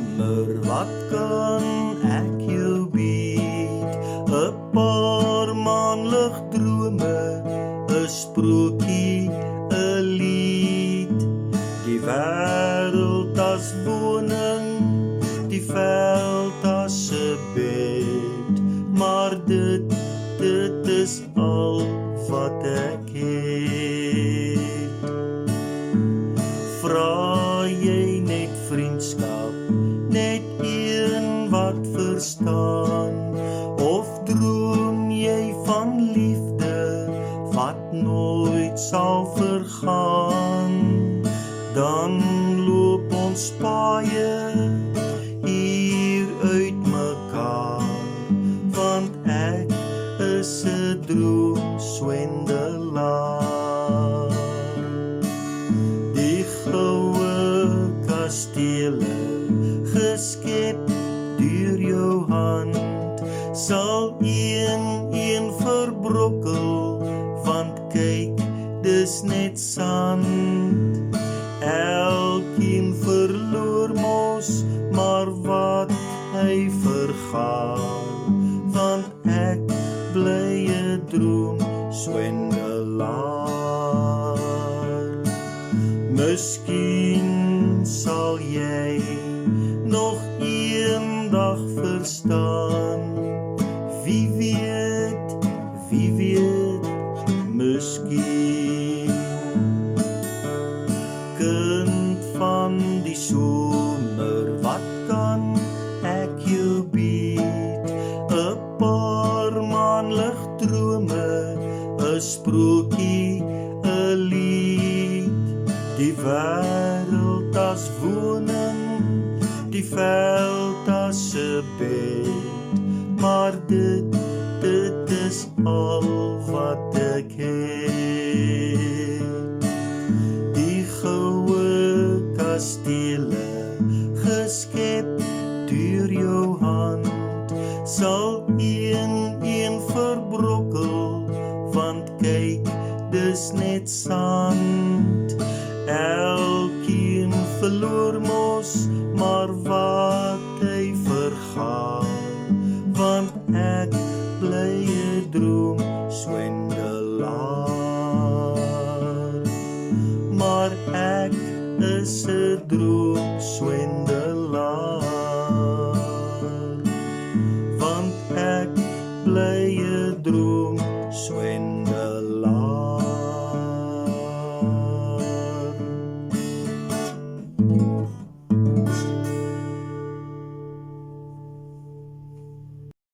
somer, wat kan ek jou bied? 'n paar maanligdrome, 'n sprokie, 'n lied. Die wêreld as woning, die veld as 'n bed, maar dit is al wat ek het. Vra jy net vriendskap, net een wat verstaan, of droom jy van liefde wat nooit sal vergaan, dan loop ons paaie hier uit mekaar, want ek is 'n droomswendelaar. Die goue kastele, geskep deur jou hand, sal een verbrokkel, want kyk, dis net sand. Elkeen verloor mos, maar wat hy vergaan, want ek bly 'n droomswendelaar. Miskien sal jy nog eendag verstaan, wie weet, miskien. Kind van die somer, wat kan ek jou bied? 'n paar maanligdrome, 'n sprokie, 'n lied. Die wêreld as woning, die veld as 'n bed, maar dit is al wat ek het. Die goue kastele, geskep deur jou hand, sal een verbrokkel, want kyk, dis net sand. Elkeen verloor